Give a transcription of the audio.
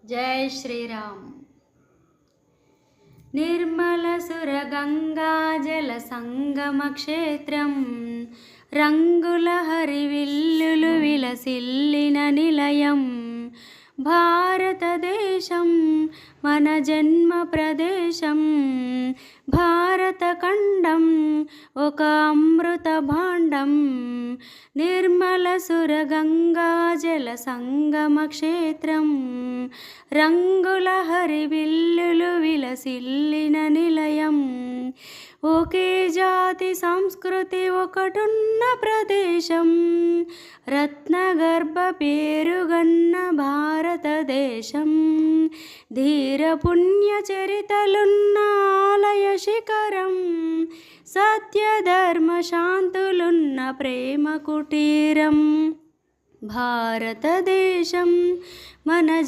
జై శ్రీరామ్. నిర్మల సుర గంగా జల సంగమ క్షేత్రం, రంగుల హరివిల్లులు విలసిల్లిన నిలయం. భారతదేశం మన జన్మ ప్రదేశం, భారత ఖండం ఒక అమృత భాండం. నిర్మల సుర గంగా జల సంగమ క్షేత్రం, రంగుల హరివిల్లులు విలసిల్లిన నిలయం. ఒకే జాతి సంస్కృతి ఒకటున్న ప్రదేశం, రత్నగర్భ పేరుగన్న భారతదేశం. ధీర పుణ్య చరితలున్న ఆలయ శిఖరం, సత్య ధర్మ శాంతులున్న ప్రేమ కుటీరం. భారతదేశం మన